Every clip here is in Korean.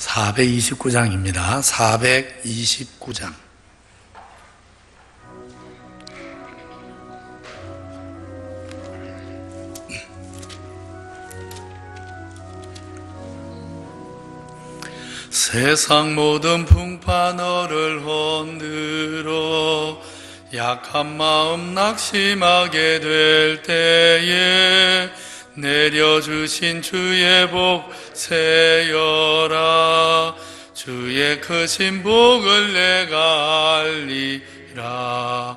429장입니다. 429장. 세상 모든 풍파 너를 흔들어 약한 마음 낙심하게 될 때에 내려주신 주의 복 세여라. 주의 크신 복을 내가 알리라.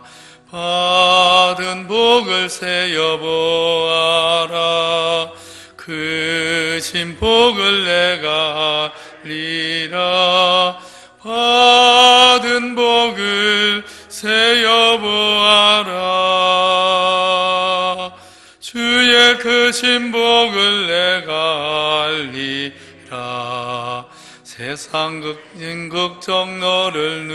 받은 복을 세어보아라. 크신 복을 내가 알리라. 받은 복을 세어보아라. 주의 크신 복을 내가 알리라. 세상 걱정 너를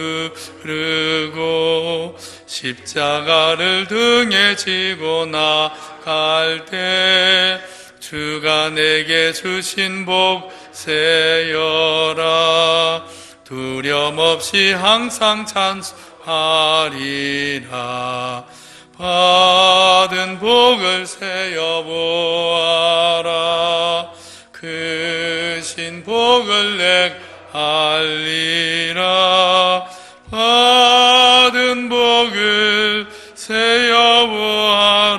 누르고 십자가를 등에 지고 나갈 때 주가 내게 주신 복 세여라. 두려움 없이 항상 찬송하리라. 받은 복을 세어보아라. 크신 복을 내가 알리라. 받은 복을 세어보아라.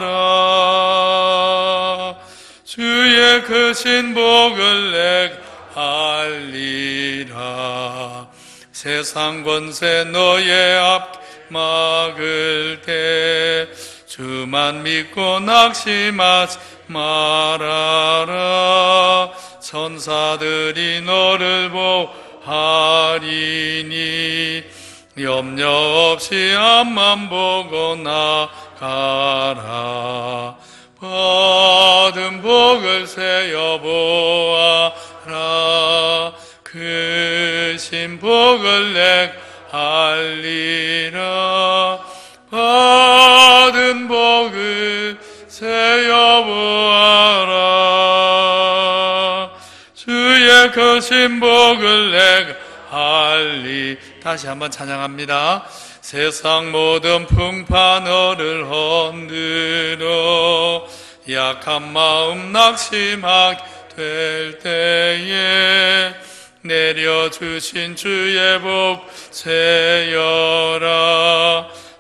주의 크신 복을 내가 알리라. 세상 권세 너의 앞 막을 때 주만 믿고 낙심하지 말아라. 천사들이 너를 보하리니 염려 없이 앞만 보고 나가라. 받은 복을 세어보아라. 크신 복을 내가 알리라. 받은 복을 세어보아라. 주의 크신 복을 내가 알리. 다시 한번 찬양합니다. 세상 모든 풍파 너를 흔들어 약한 마음 낙심하게 될 때에 내려주신 주의 복 세여라.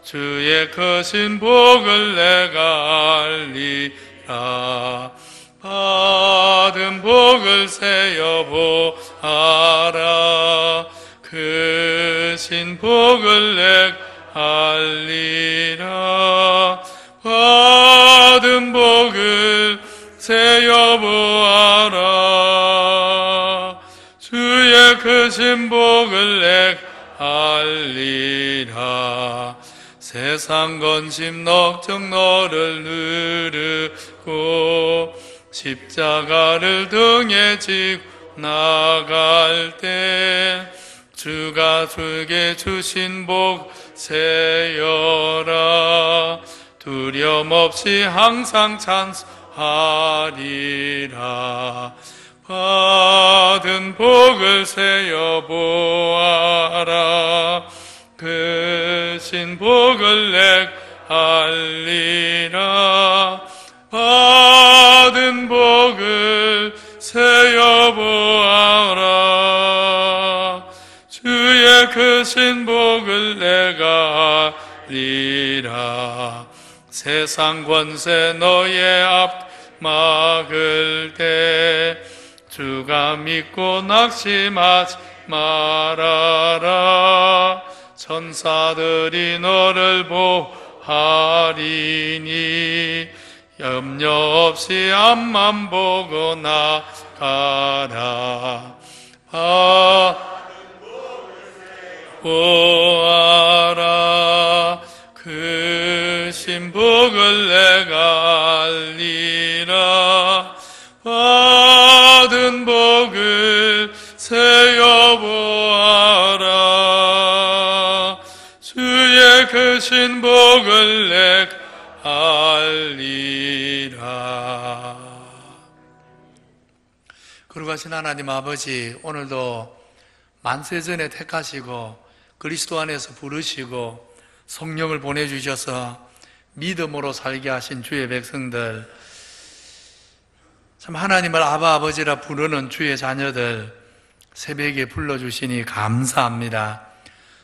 주의 크신 복을 내가 알리라. 받은 복을 세어보아라. 크신 복을 내가 알리라. 받은 복을 세어보아라. 주의 크신 복을 내가 알리라. 세상 근심 걱정 너를 누르고 십자가를 등에 지고 나갈 때 주가 주게 주신 복 세여라. 두려움 없이 항상 찬송하리라. 받은 복을 세어보아라. 크신 복을 내가 알리라. 받은 복을 세어보아라. 주의 크신 복을 내가 알리라. 세상 권세 너의 앞 막을 때 주가 믿고 낙심하지 말아라. 천사들이 너를 보하리니 염려 없이 앞만 보고 나가라. 보아라. 크신 복을 내가 알리라. 받은 복을 세어보아라. 주의 크신 복을 내가 알리라. 거룩하신 하나님 아버지, 오늘도 만세전에 택하시고 그리스도 안에서 부르시고 성령을 보내주셔서 믿음으로 살게 하신 주의 백성들, 참 하나님을 아바 아버지라 부르는 주의 자녀들 새벽에 불러주시니 감사합니다.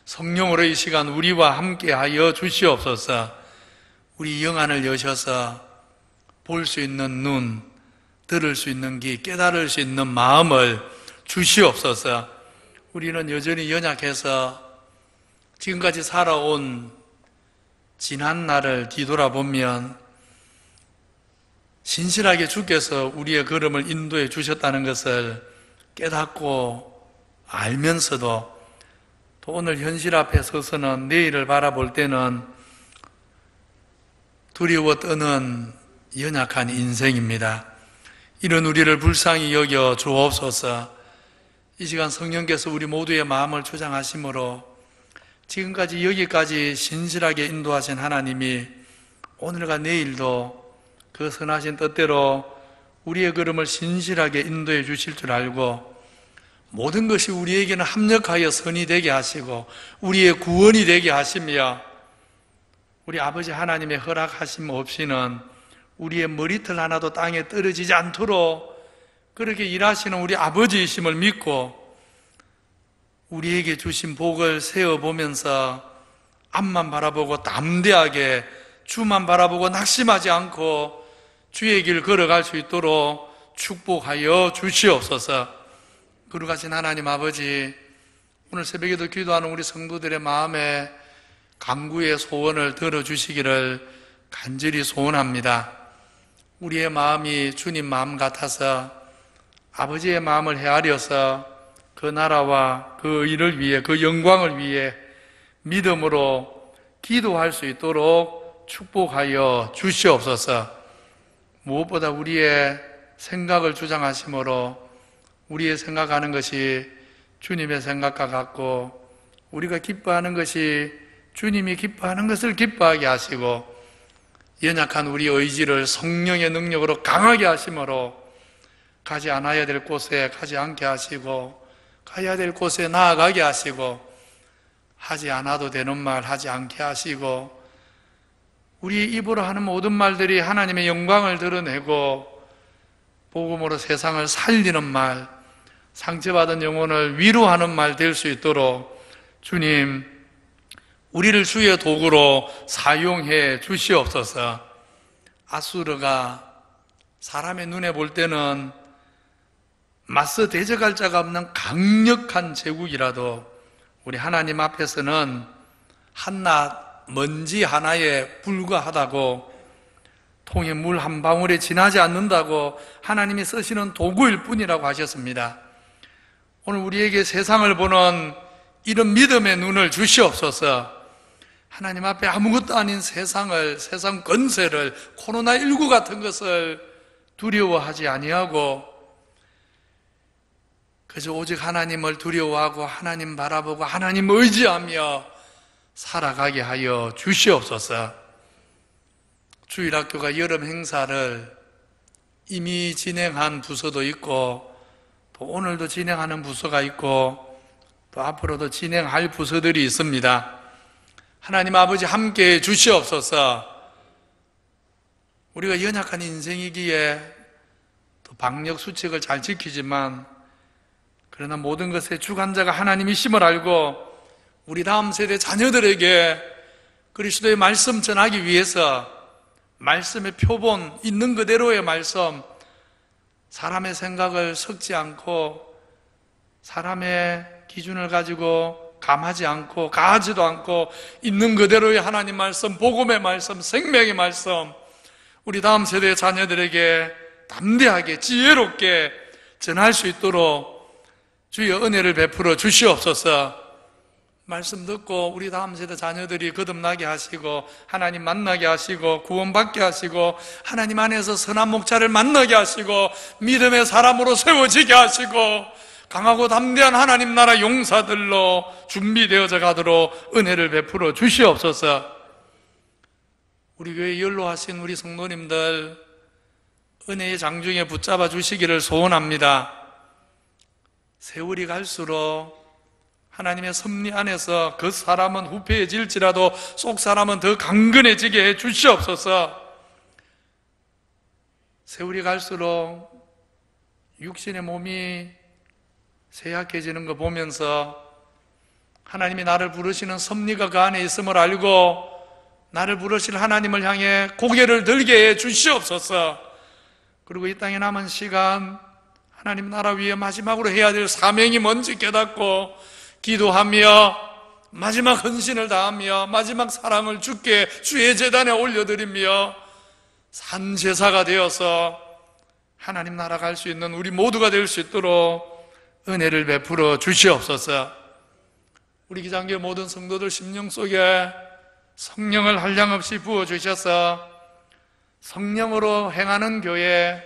성령으로 이 시간 우리와 함께하여 주시옵소서. 우리 영안을 여셔서 볼 수 있는 눈, 들을 수 있는 귀, 깨달을 수 있는 마음을 주시옵소서. 우리는 여전히 연약해서 지금까지 살아온 지난 날을 뒤돌아보면 신실하게 주께서 우리의 걸음을 인도해 주셨다는 것을 깨닫고 알면서도 또 오늘 현실 앞에 서서는 내일을 바라볼 때는 두려워 떠는 연약한 인생입니다. 이런 우리를 불쌍히 여겨 주옵소서. 이 시간 성령께서 우리 모두의 마음을 주장하심으로 지금까지 여기까지 신실하게 인도하신 하나님이 오늘과 내일도 그 선하신 뜻대로 우리의 걸음을 신실하게 인도해 주실 줄 알고 모든 것이 우리에게는 합력하여 선이 되게 하시고 우리의 구원이 되게 하시며 우리 아버지 하나님의 허락하심 없이는 우리의 머리털 하나도 땅에 떨어지지 않도록 그렇게 일하시는 우리 아버지이심을 믿고 우리에게 주신 복을 세어보면서 앞만 바라보고 담대하게 주만 바라보고 낙심하지 않고 주의 길 걸어갈 수 있도록 축복하여 주시옵소서. 거룩하신 하나님 아버지, 오늘 새벽에도 기도하는 우리 성도들의 마음에 간구의 소원을 들어주시기를 간절히 소원합니다. 우리의 마음이 주님 마음 같아서 아버지의 마음을 헤아려서 그 나라와 그 일을 위해, 그 영광을 위해 믿음으로 기도할 수 있도록 축복하여 주시옵소서. 무엇보다 우리의 생각을 주장하심으로 우리의 생각하는 것이 주님의 생각과 같고 우리가 기뻐하는 것이 주님이 기뻐하는 것을 기뻐하게 하시고 연약한 우리 의지를 성령의 능력으로 강하게 하심으로 가지 않아야 될 곳에 가지 않게 하시고 가야 될 곳에 나아가게 하시고 하지 않아도 되는 말 하지 않게 하시고 우리 입으로 하는 모든 말들이 하나님의 영광을 드러내고 복음으로 세상을 살리는 말, 상처받은 영혼을 위로하는 말 될 수 있도록 주님, 우리를 주의 도구로 사용해 주시옵소서. 아수르가 사람의 눈에 볼 때는 맞서 대적할 자가 없는 강력한 제국이라도 우리 하나님 앞에서는 한낱 먼지 하나에 불과하다고, 통에 물 한 방울에 지나지 않는다고 하나님이 쓰시는 도구일 뿐이라고 하셨습니다. 오늘 우리에게 세상을 보는 이런 믿음의 눈을 주시옵소서. 하나님 앞에 아무것도 아닌 세상을, 세상 권세를, 코로나19 같은 것을 두려워하지 아니하고 그저 오직 하나님을 두려워하고 하나님 바라보고 하나님 의지하며 살아가게 하여 주시옵소서. 주일학교가 여름 행사를 이미 진행한 부서도 있고 또 오늘도 진행하는 부서가 있고 또 앞으로도 진행할 부서들이 있습니다. 하나님 아버지 함께해 주시옵소서. 우리가 연약한 인생이기에 또 방역 수칙을 잘 지키지만 그러나 모든 것의 주관자가 하나님이심을 알고 우리 다음 세대 자녀들에게 그리스도의 말씀 전하기 위해서 말씀의 표본, 있는 그대로의 말씀, 사람의 생각을 섞지 않고 사람의 기준을 가지고 감하지 않고 가하지도 않고 있는 그대로의 하나님 말씀, 복음의 말씀, 생명의 말씀 우리 다음 세대의 자녀들에게 담대하게 지혜롭게 전할 수 있도록 주의 은혜를 베풀어 주시옵소서. 말씀 듣고 우리 다음 세대 자녀들이 거듭나게 하시고 하나님 만나게 하시고 구원받게 하시고 하나님 안에서 선한 목자를 만나게 하시고 믿음의 사람으로 세워지게 하시고 강하고 담대한 하나님 나라 용사들로 준비되어져 가도록 은혜를 베풀어 주시옵소서. 우리 교회 연로하신 우리 성도님들 은혜의 장중에 붙잡아 주시기를 소원합니다. 세월이 갈수록 하나님의 섭리 안에서 그 사람은 후패해질지라도 속 사람은 더 강건해지게 해 주시옵소서. 세월이 갈수록 육신의 몸이 쇠약해지는 거 보면서 하나님이 나를 부르시는 섭리가 그 안에 있음을 알고 나를 부르실 하나님을 향해 고개를 들게 해 주시옵소서. 그리고 이 땅에 남은 시간 하나님 나라 위에 마지막으로 해야 될 사명이 뭔지 깨닫고 기도하며 마지막 헌신을 다하며 마지막 사랑을 주께 주의 제단에 올려드리며 산제사가 되어서 하나님 나라 갈 수 있는 우리 모두가 될 수 있도록 은혜를 베풀어 주시옵소서. 우리 기장교회 모든 성도들 심령 속에 성령을 한량없이 부어주셔서 성령으로 행하는 교회,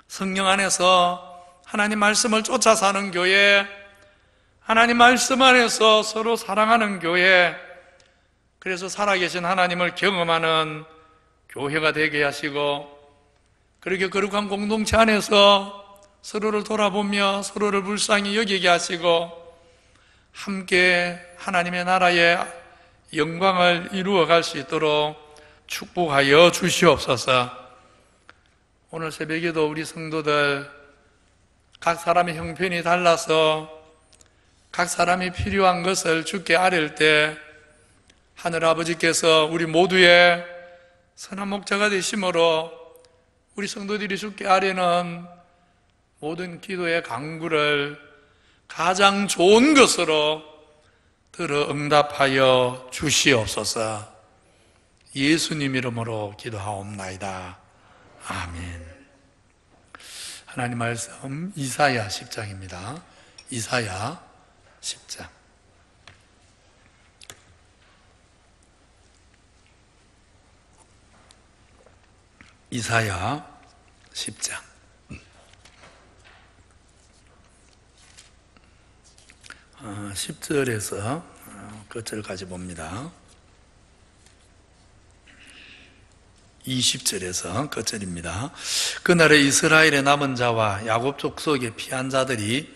성령 안에서 하나님 말씀을 쫓아 사는 교회, 하나님 말씀 안에서 서로 사랑하는 교회, 그래서 살아계신 하나님을 경험하는 교회가 되게 하시고, 그렇게 거룩한 공동체 안에서 서로를 돌아보며 서로를 불쌍히 여기게 하시고 함께 하나님의 나라의 영광을 이루어갈 수 있도록 축복하여 주시옵소서. 오늘 새벽에도 우리 성도들 각 사람의 형편이 달라서 각 사람이 필요한 것을 주께 아뢰을 때 하늘아버지께서 우리 모두의 선한 목자가 되심으로 우리 성도들이 주께 아뢰는 모든 기도의 간구를 가장 좋은 것으로 들어 응답하여 주시옵소서. 예수님 이름으로 기도하옵나이다. 아멘. 하나님 말씀 이사야 10장입니다. 이사야 10장. 이사야 10장. 10절에서 끝절까지 봅니다. 20절에서 끝절입니다. 그날에 이스라엘의 남은 자와 야곱 족속의 피한 자들이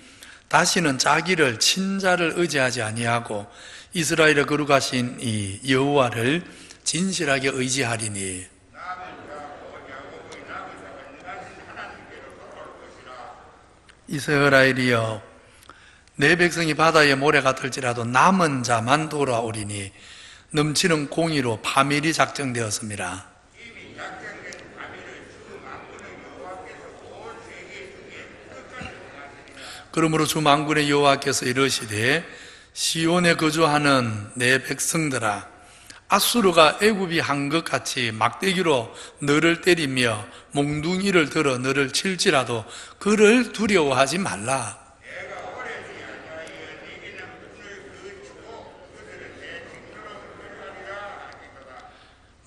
다시는 자기를 친자를 의지하지 아니하고 이스라엘의 거룩하신 이 여호와를 진실하게 의지하리니 이스라엘이여 내 백성이 바다의 모래 같을지라도 남은 자만 돌아오리니 넘치는 공의로 파멸이 작정되었습니다. 그러므로 주 만군의 여호와께서 이르시되 시온에 거주하는 내 백성들아 앗수르가 애굽이 한 것 같이 막대기로 너를 때리며 몽둥이를 들어 너를 칠지라도 그를 두려워하지 말라.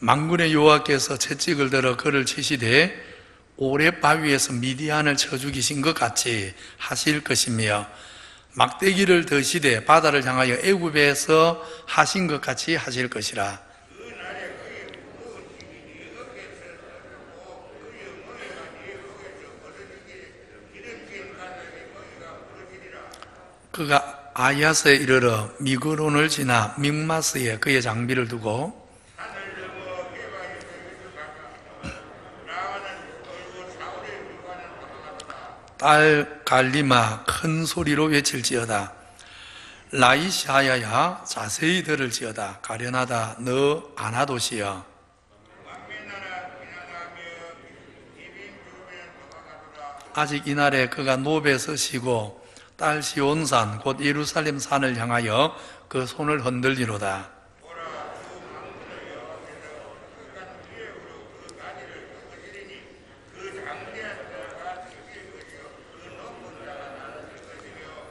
만군의 여호와께서 채찍을 들어 그를 치시되 오래 바위에서 미디안을 쳐 죽이신 것 같이 하실 것이며 막대기를 드시되 바다를 향하여 애굽에서 하신 것 같이 하실 것이라. 그가 아야스에 이르러 미그론을 지나 믹마스에 그의 장비를 두고 딸 갈리마 큰 소리로 외칠지어다. 라이샤야야 자세히 들을지어다. 가련하다 너 아나도시여. 아직 이날에 그가 노베 서시고 딸 시온산 곧 예루살렘 산을 향하여 그 손을 흔들리로다.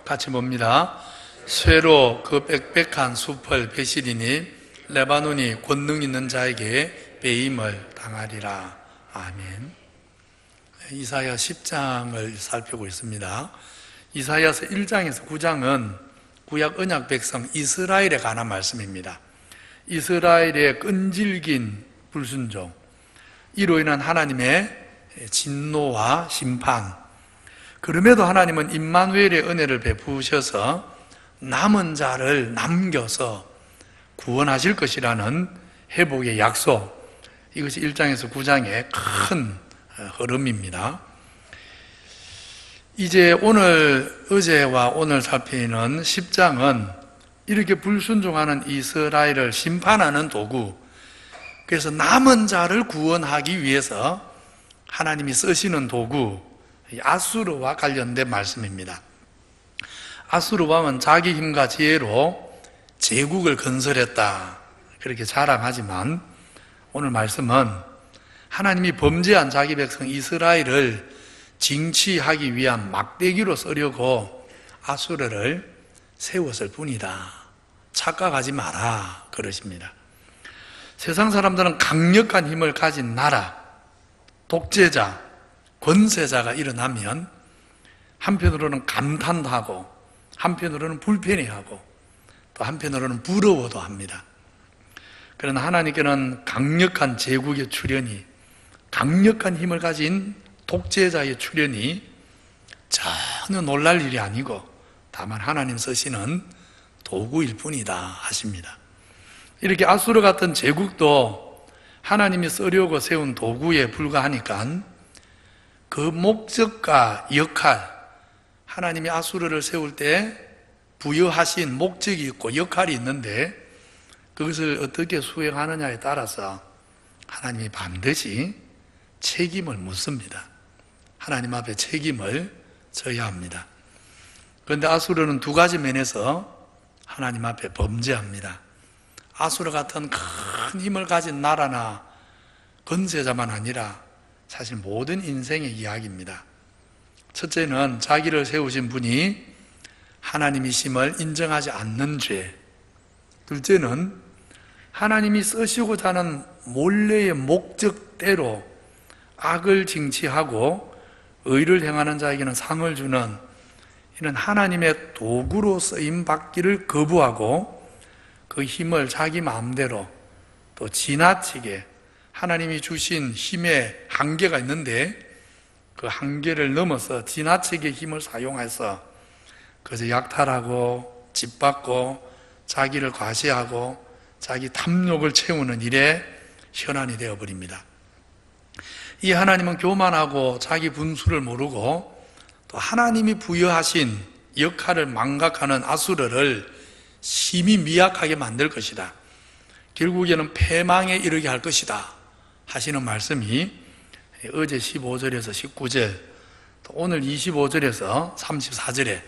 같이 봅니다. 쇠로 그 빽빽한 숲을 베시리니 레바논이 권능 있는 자에게 배임을 당하리라. 아멘. 이사야 10장을 살피고 있습니다. 이사야서 1장에서 9장은 구약 언약 백성 이스라엘에 관한 말씀입니다. 이스라엘의 끈질긴 불순종, 이로 인한 하나님의 진노와 심판, 그럼에도 하나님은 임마누엘의 은혜를 베푸셔서 남은 자를 남겨서 구원하실 것이라는 회복의 약속, 이것이 1장에서 9장의 큰 흐름입니다. 이제 어제와 오늘 살피는 10장은 이렇게 불순종하는 이스라엘을 심판하는 도구, 그래서 남은 자를 구원하기 위해서 하나님이 쓰시는 도구, 아수르와 관련된 말씀입니다. 아수르 왕은 자기 힘과 지혜로 제국을 건설했다, 그렇게 자랑하지만 오늘 말씀은 하나님이 범죄한 자기 백성 이스라엘을 징치하기 위한 막대기로 쓰려고 아수르를 세웠을 뿐이다. 착각하지 마라, 그러십니다. 세상 사람들은 강력한 힘을 가진 나라, 독재자, 권세자가 일어나면 한편으로는 감탄도 하고 한편으로는 불편해하고 또 한편으로는 부러워도 합니다. 그러나 하나님께는 강력한 제국의 출현이, 강력한 힘을 가진 독재자의 출현이 전혀 놀랄 일이 아니고 다만 하나님 쓰시는 도구일 뿐이다 하십니다. 이렇게 아수르 같은 제국도 하나님이 쓰려고 세운 도구에 불과하니까 그 목적과 역할, 하나님이 아수르를 세울 때 부여하신 목적이 있고 역할이 있는데 그것을 어떻게 수행하느냐에 따라서 하나님이 반드시 책임을 묻습니다. 하나님 앞에 책임을 져야 합니다. 그런데 아수르는 두 가지 면에서 하나님 앞에 범죄합니다. 아수르 같은 큰 힘을 가진 나라나 권세자만 아니라 사실 모든 인생의 이야기입니다. 첫째는 자기를 세우신 분이 하나님이심을 인정하지 않는 죄. 둘째는 하나님이 쓰시고자 하는 본래의 목적대로 악을 징치하고 의를 행하는 자에게는 상을 주는 이런 하나님의 도구로 쓰임 받기를 거부하고 그 힘을 자기 마음대로 또 지나치게, 하나님이 주신 힘의 한계가 있는데 그 한계를 넘어서 지나치게 힘을 사용해서 그저 약탈하고 짓밟고 자기를 과시하고 자기 탐욕을 채우는 일에 현안이 되어버립니다. 이 하나님은 교만하고 자기 분수를 모르고 또 하나님이 부여하신 역할을 망각하는 아수르를 심히 미약하게 만들 것이다. 결국에는 패망에 이르게 할 것이다 하시는 말씀이 어제 15절에서 19절, 또 오늘 25절에서 34절에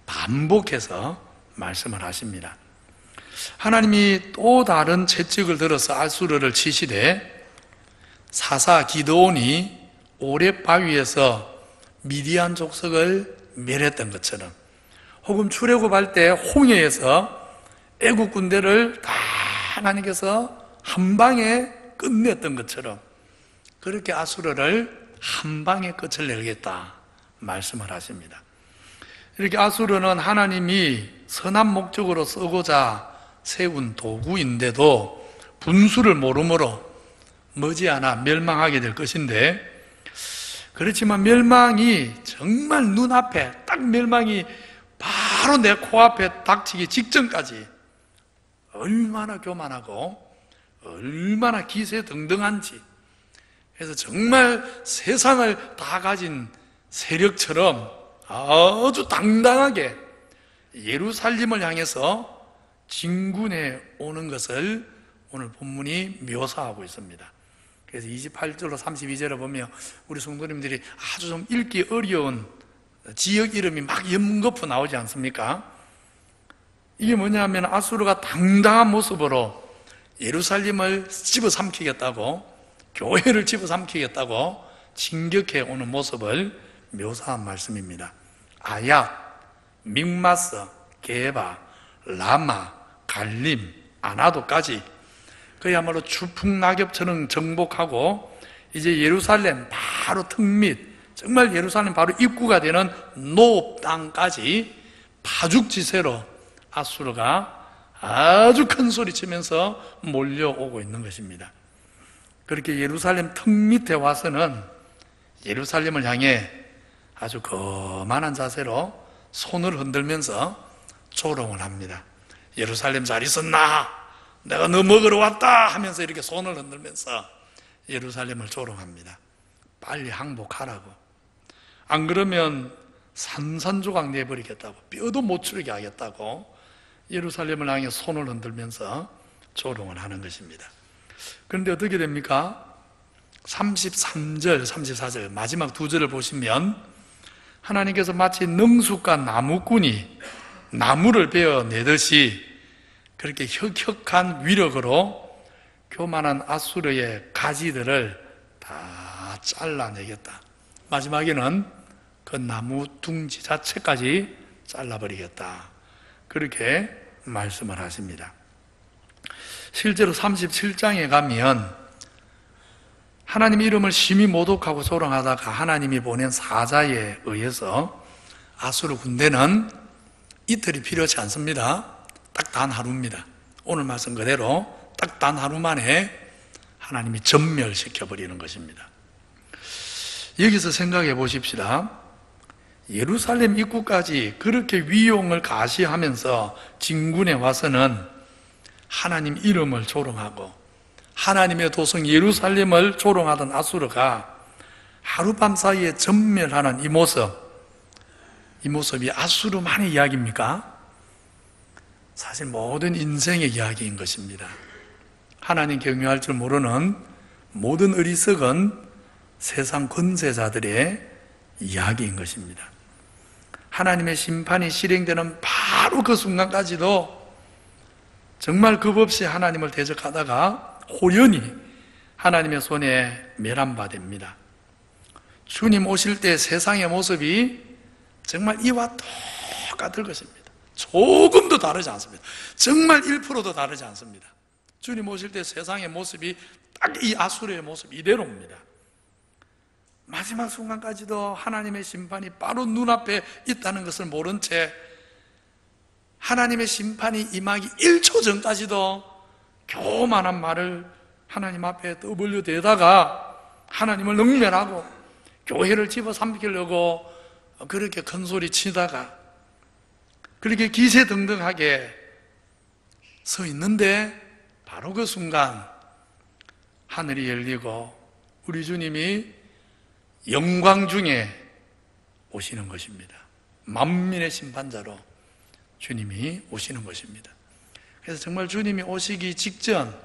반복해서 말씀을 하십니다. 하나님이 또 다른 채찍을 들어서 아수르를 치시되 사사 기드온이 오렙 바위에서 미디안 족속을 멸했던 것처럼, 혹은 출애굽할 때 홍해에서 애국 군대를 다 하나님께서 한 방에 끝냈던 것처럼 그렇게 아수르를 한 방에 끝을 내겠다 말씀을 하십니다. 이렇게 아수르는 하나님이 선한 목적으로 쓰고자 세운 도구인데도 분수를 모르므로 머지않아 멸망하게 될 것인데, 그렇지만 멸망이 정말 눈앞에 딱 멸망이 바로 내 코앞에 닥치기 직전까지 얼마나 교만하고 얼마나 기세등등한지, 그래서 정말 세상을 다 가진 세력처럼 아주 당당하게 예루살렘을 향해서 진군해 오는 것을 오늘 본문이 묘사하고 있습니다. 그래서 28절로 32절에 보면 우리 성도님들이 아주 좀 읽기 어려운 지역 이름이 막 연거푸 나오지 않습니까? 이게 뭐냐면 아수르가 당당한 모습으로 예루살렘을 집어삼키겠다고, 교회를 집어삼키겠다고 진격해 오는 모습을 묘사한 말씀입니다. 아약, 믹마스, 게바, 라마, 갈림, 아나도까지 그야말로 추풍낙엽처럼 정복하고 이제 예루살렘 바로 턱밑, 정말 예루살렘 바로 입구가 되는 노업 땅까지 파죽지세로 아수르가 아주 큰 소리 치면서 몰려오고 있는 것입니다. 그렇게 예루살렘 턱 밑에 와서는 예루살렘을 향해 아주 거만한 자세로 손을 흔들면서 조롱을 합니다. 예루살렘 잘 있었나? 내가 너 먹으러 왔다 하면서 이렇게 손을 흔들면서 예루살렘을 조롱합니다. 빨리 항복하라고. 안 그러면 산산조각 내버리겠다고, 뼈도 못 추리게 하겠다고 예루살렘을 향해 손을 흔들면서 조롱을 하는 것입니다. 그런데 어떻게 됩니까? 33절, 34절 마지막 두 절을 보시면 하나님께서 마치 능숙한 나무꾼이 나무를 베어내듯이 그렇게 혁혁한 위력으로 교만한 아수르의 가지들을 다 잘라내겠다. 마지막에는 그 나무 둥지 자체까지 잘라버리겠다. 그렇게 말씀을 하십니다. 실제로 37장에 가면 하나님 이름을 심히 모독하고 조롱하다가 하나님이 보낸 사자에 의해서 아수르 군대는 이틀이 필요치 않습니다. 딱 단 하루입니다. 오늘 말씀 그대로 딱 단 하루 만에 하나님이 전멸시켜버리는 것입니다. 여기서 생각해 보십시다. 예루살렘 입구까지 그렇게 위용을 가시하면서 진군해 와서는 하나님 이름을 조롱하고 하나님의 도성 예루살렘을 조롱하던 아수르가 하룻밤 사이에 전멸하는 이 모습이 아수르만의 이야기입니까? 사실 모든 인생의 이야기인 것입니다. 하나님 경외할 줄 모르는 모든 어리석은 세상 권세자들의 이야기인 것입니다. 하나님의 심판이 실행되는 바로 그 순간까지도 정말 겁없이 하나님을 대적하다가 호련히 하나님의 손에 멸함받습니다. 주님 오실 때 세상의 모습이 정말 이와 똑같을 것입니다. 조금도 다르지 않습니다. 정말 1%도 다르지 않습니다. 주님 오실 때 세상의 모습이 딱 이 아수르의 모습 이대로입니다. 마지막 순간까지도 하나님의 심판이 바로 눈앞에 있다는 것을 모른 채 하나님의 심판이 임하기 1초 전까지도 교만한 말을 하나님 앞에 떠벌려 대다가 하나님을 능멸하고 교회를 집어삼키려고 그렇게 큰 소리 치다가 그렇게 기세등등하게 서 있는데 바로 그 순간 하늘이 열리고 우리 주님이 영광 중에 오시는 것입니다. 만민의 심판자로 주님이 오시는 것입니다. 그래서 정말 주님이 오시기 직전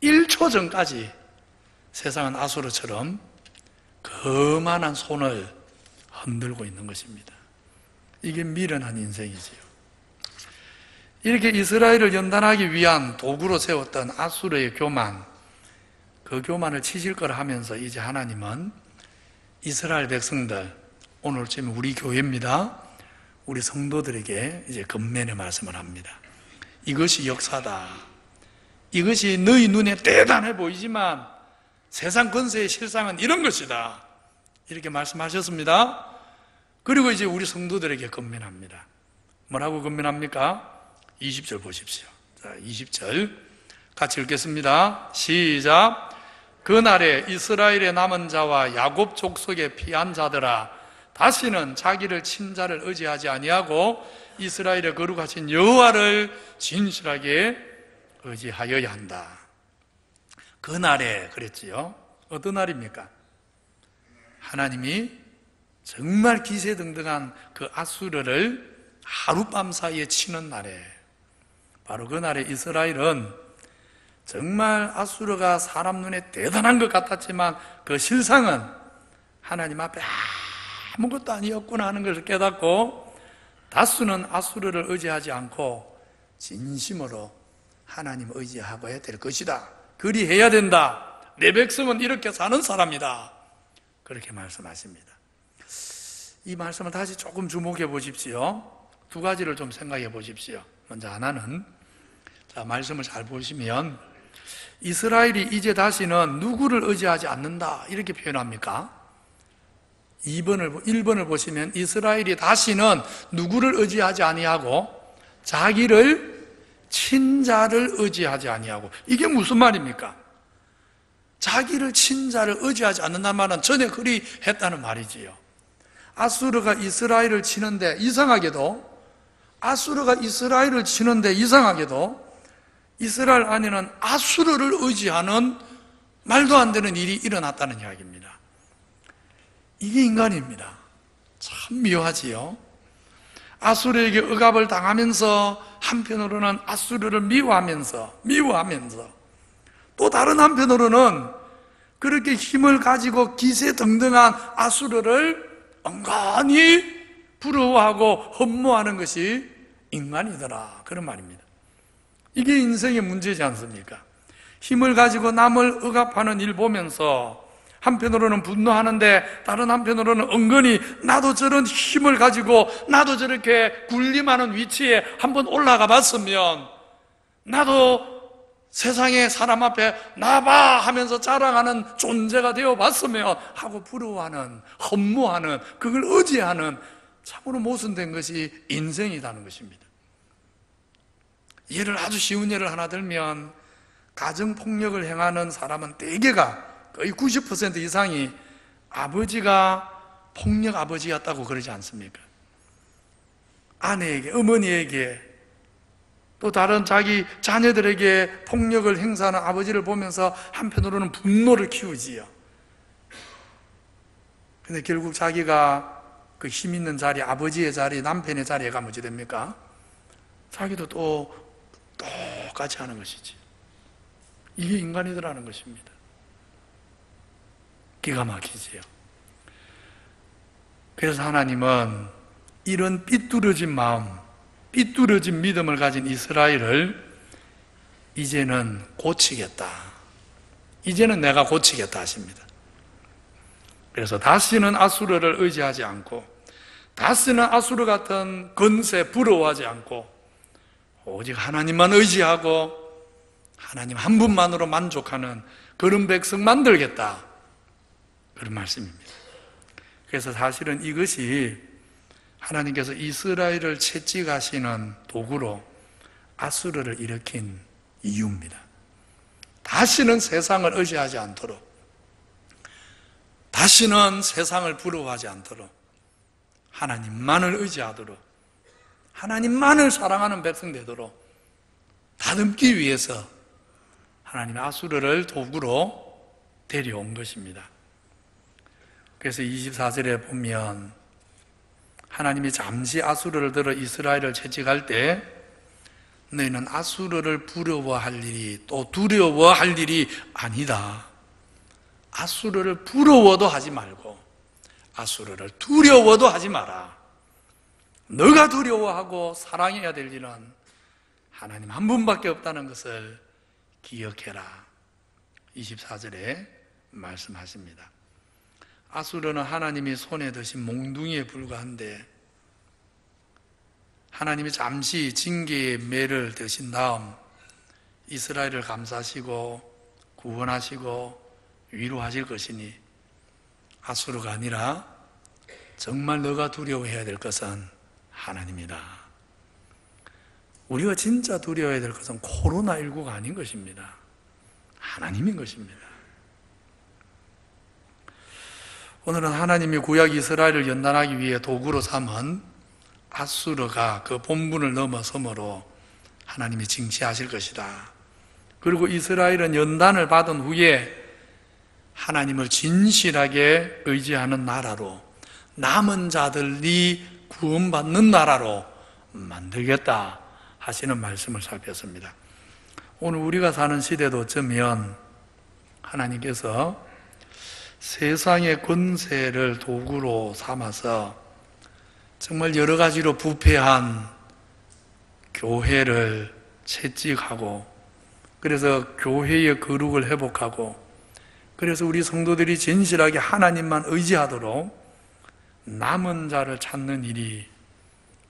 1초 전까지 세상은 아수르처럼 거만한 손을 흔들고 있는 것입니다. 이게 미련한 인생이지요. 이렇게 이스라엘을 연단하기 위한 도구로 세웠던 아수르의 교만, 그 교만을 치실 거라 하면서 이제 하나님은 이스라엘 백성들, 오늘 지금 우리 교회입니다. 우리 성도들에게 이제 권면의 말씀을 합니다. 이것이 역사다. 이것이 너희 눈에 대단해 보이지만 세상 권세의 실상은 이런 것이다. 이렇게 말씀하셨습니다. 그리고 이제 우리 성도들에게 권면합니다. 뭐라고 권면합니까? 20절 보십시오. 자, 20절 같이 읽겠습니다. 시작. 그날에 이스라엘의 남은 자와 야곱 족속의 피한 자들아, 다시는 자기를 친 자를 의지하지 아니하고 이스라엘의 거룩하신 여호와를 진실하게 의지하여야 한다. 그날에 그랬지요. 어떤 날입니까? 하나님이 정말 기세등등한 그 아수르를 하룻밤 사이에 치는 날에, 바로 그날에 이스라엘은 정말 아수르가 사람 눈에 대단한 것 같았지만 그 실상은 하나님 앞에 아무것도 아니었구나 하는 것을 깨닫고 다수는 아수르를 의지하지 않고 진심으로 하나님 의지하고야 될 것이다. 그리해야 된다. 내 백성은 이렇게 사는 사람이다. 그렇게 말씀하십니다. 이 말씀을 다시 조금 주목해 보십시오. 두 가지를 좀 생각해 보십시오. 먼저 하나는, 자, 말씀을 잘 보시면 이스라엘이 이제 다시는 누구를 의지하지 않는다 이렇게 표현합니까? 1번을 보시면 이스라엘이 다시는 누구를 의지하지 아니하고 자기를 친 자를 의지하지 아니하고, 이게 무슨 말입니까? 자기를 친 자를 의지하지 않는다는 말은 전에 그리 했다는 말이지요. 아수르가 이스라엘을 치는데 이상하게도 아수르가 이스라엘을 치는데 이상하게도 이스라엘 안에는 아수르를 의지하는 말도 안 되는 일이 일어났다는 이야기입니다. 이게 인간입니다. 참 묘하지요. 아수르에게 억압을 당하면서 한편으로는 아수르를 미워하면서 또 다른 한편으로는 그렇게 힘을 가지고 기세등등한 아수르를 엉간히 부러워하고 흠모하는 것이 인간이더라, 그런 말입니다. 이게 인생의 문제지 않습니까? 힘을 가지고 남을 억압하는 일 보면서 한편으로는 분노하는데 다른 한편으로는 은근히 나도 저런 힘을 가지고 나도 저렇게 군림하는 위치에 한번 올라가 봤으면, 나도 세상의 사람 앞에 나봐 하면서 자랑하는 존재가 되어 봤으면 하고 부러워하는, 흠모하는, 그걸 의지하는 참으로 모순된 것이 인생이라는 것입니다. 아주 쉬운 예를 하나 들면, 가정폭력을 행하는 사람은 대개가 거의 90% 이상이 아버지가 폭력 아버지였다고 그러지 않습니까? 아내에게, 어머니에게, 또 다른 자기 자녀들에게 폭력을 행사하는 아버지를 보면서 한편으로는 분노를 키우지요. 근데 결국 자기가 그 힘 있는 자리, 아버지의 자리, 남편의 자리에 가면 어찌 됩니까? 자기도 또 똑같이 하는 것이지. 이게 인간이더라는 것입니다. 기가 막히지요. 그래서 하나님은 이런 삐뚤어진 마음, 삐뚤어진 믿음을 가진 이스라엘을 이제는 고치겠다, 이제는 내가 고치겠다 하십니다. 그래서 다시는 아수르를 의지하지 않고, 다시는 아수르 같은 건세 부러워하지 않고, 오직 하나님만 의지하고 하나님 한 분만으로 만족하는 그런 백성 만들겠다, 그런 말씀입니다. 그래서 사실은 이것이 하나님께서 이스라엘을 채찍하시는 도구로 아수르를 일으킨 이유입니다. 다시는 세상을 의지하지 않도록, 다시는 세상을 부러워하지 않도록, 하나님만을 의지하도록, 하나님만을 사랑하는 백성 되도록 다듬기 위해서 하나님의 아수르를 도구로 데려온 것입니다. 그래서 24절에 보면 하나님이 잠시 아수르를 들어 이스라엘을 채찍할 때 너희는 아수르를 부러워할 일이, 또 두려워할 일이 아니다. 아수르를 부러워도 하지 말고 아수르를 두려워도 하지 마라. 너가 두려워하고 사랑해야 될 일은 하나님 한 분밖에 없다는 것을 기억해라. 24절에 말씀하십니다. 아수르는 하나님이 손에 드신 몽둥이에 불과한데, 하나님이 잠시 징계의 매를 드신 다음 이스라엘을 감싸시고 구원하시고 위로하실 것이니, 아수르가 아니라 정말 너가 두려워해야 될 것은 하나님이다. 우리가 진짜 두려워해야 될 것은 코로나19가 아닌 것입니다. 하나님인 것입니다. 오늘은 하나님이 구약 이스라엘을 연단하기 위해 도구로 삼은 아수르가 그 본분을 넘어서므로 하나님이 징치하실 것이다. 그리고 이스라엘은 연단을 받은 후에 하나님을 진실하게 의지하는 나라로, 남은 자들이 구원받는 나라로 만들겠다 하시는 말씀을 살폈습니다. 오늘 우리가 사는 시대도 어쩌면 하나님께서 세상의 권세를 도구로 삼아서 정말 여러 가지로 부패한 교회를 채찍하고, 그래서 교회의 거룩을 회복하고, 그래서 우리 성도들이 진실하게 하나님만 의지하도록 남은 자를 찾는 일이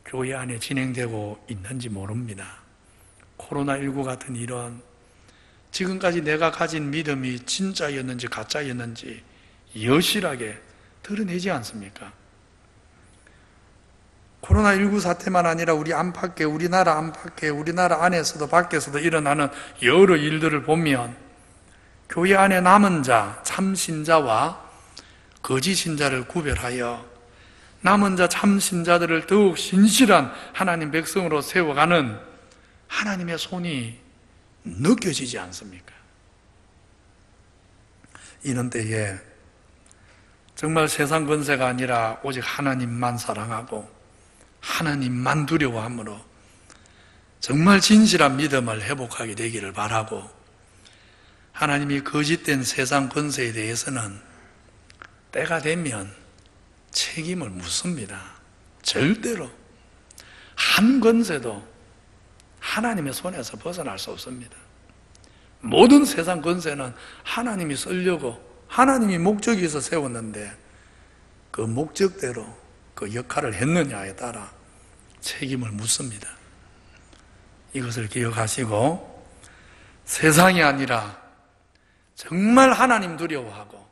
교회 안에 진행되고 있는지 모릅니다. 코로나19 같은 일은 지금까지 내가 가진 믿음이 진짜였는지 가짜였는지 여실하게 드러내지 않습니까? 코로나19 사태만 아니라 우리 안팎에, 우리나라 안팎에, 우리나라 안에서도 밖에서도 일어나는 여러 일들을 보면 교회 안에 남은 자, 참 신자와 거짓 신자를 구별하여 남은 자 참신자들을 더욱 신실한 하나님 백성으로 세워가는 하나님의 손이 느껴지지 않습니까? 이런 때에 정말 세상 권세가 아니라 오직 하나님만 사랑하고 하나님만 두려워함으로 정말 진실한 믿음을 회복하게 되기를 바라고, 하나님이 거짓된 세상 권세에 대해서는 때가 되면 책임을 묻습니다. 절대로 한 권세도 하나님의 손에서 벗어날 수 없습니다. 모든 세상 권세는 하나님이 쓰려고 하나님이 목적이 있어 세웠는데 그 목적대로 그 역할을 했느냐에 따라 책임을 묻습니다. 이것을 기억하시고 세상이 아니라 정말 하나님 두려워하고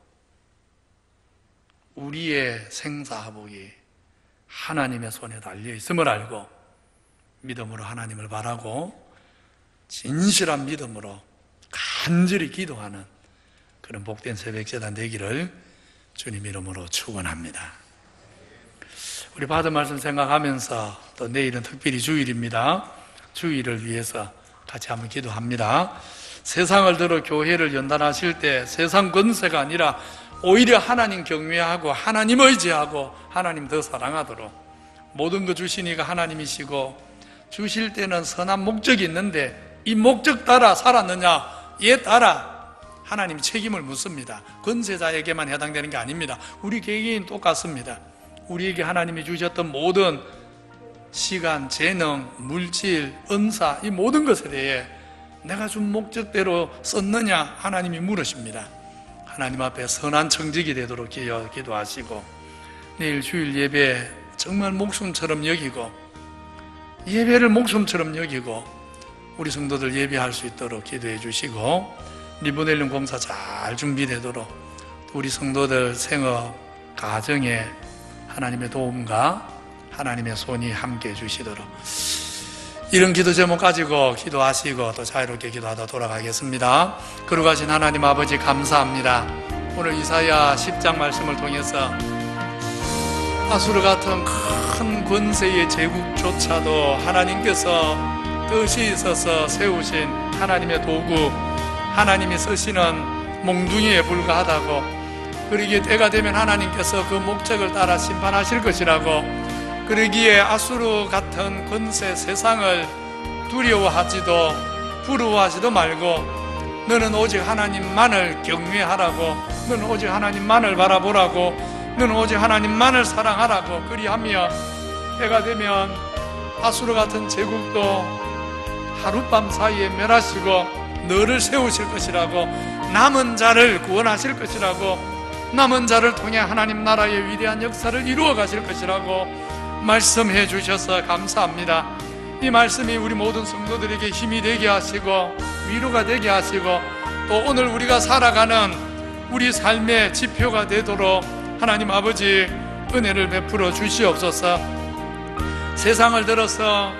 우리의 생사화복이 하나님의 손에 달려 있음을 알고 믿음으로 하나님을 바라고 진실한 믿음으로 간절히 기도하는 그런 복된 새벽제단 되기를 주님 이름으로 축원합니다. 우리 받은 말씀 생각하면서 또 내일은 특별히 주일입니다. 주일을 위해서 같이 한번 기도합니다. 세상을 들어 교회를 연단하실 때 세상 권세가 아니라 오히려 하나님 경외하고 하나님 의지하고 하나님 더 사랑하도록, 모든 거 주시니까 하나님이시고 주실 때는 선한 목적이 있는데 이 목적 따라 살았느냐, 이에 따라 하나님 책임을 묻습니다. 권세자에게만 해당되는 게 아닙니다. 우리 개개인 똑같습니다. 우리에게 하나님이 주셨던 모든 시간, 재능, 물질, 은사, 이 모든 것에 대해 내가 준 목적대로 썼느냐 하나님이 물으십니다. 하나님 앞에 선한 청직이 되도록 기도하시고 내일 주일 예배 정말 목숨처럼 여기고 예배를 목숨처럼 여기고 우리 성도들 예배할 수 있도록 기도해 주시고 리보넬륨 공사 잘 준비되도록 우리 성도들 생업, 가정에 하나님의 도움과 하나님의 손이 함께 해 주시도록, 이런 기도 제목 가지고 기도하시고 또 자유롭게 기도하다 돌아가겠습니다. 거룩하신 하나님 아버지 감사합니다. 오늘 이사야 10장 말씀을 통해서 아수르 같은 큰 권세의 제국조차도 하나님께서 뜻이 있어서 세우신 하나님의 도구, 하나님이 쓰시는 몽둥이에 불과하다고, 그러기에 때가 되면 하나님께서 그 목적을 따라 심판하실 것이라고, 그러기에 아수르 같은 권세 세상을 두려워하지도 부러워하지도 말고 너는 오직 하나님만을 경외하라고, 너는 오직 하나님만을 바라보라고, 너는 오직 하나님만을 사랑하라고, 그리하며 때가 되면 아수르 같은 제국도 하룻밤 사이에 멸하시고 너를 세우실 것이라고, 남은 자를 구원하실 것이라고, 남은 자를 통해 하나님 나라의 위대한 역사를 이루어 가실 것이라고 말씀해 주셔서 감사합니다. 이 말씀이 우리 모든 성도들에게 힘이 되게 하시고 위로가 되게 하시고 또 오늘 우리가 살아가는 우리 삶의 지표가 되도록 하나님 아버지 은혜를 베풀어 주시옵소서. 세상을 들어서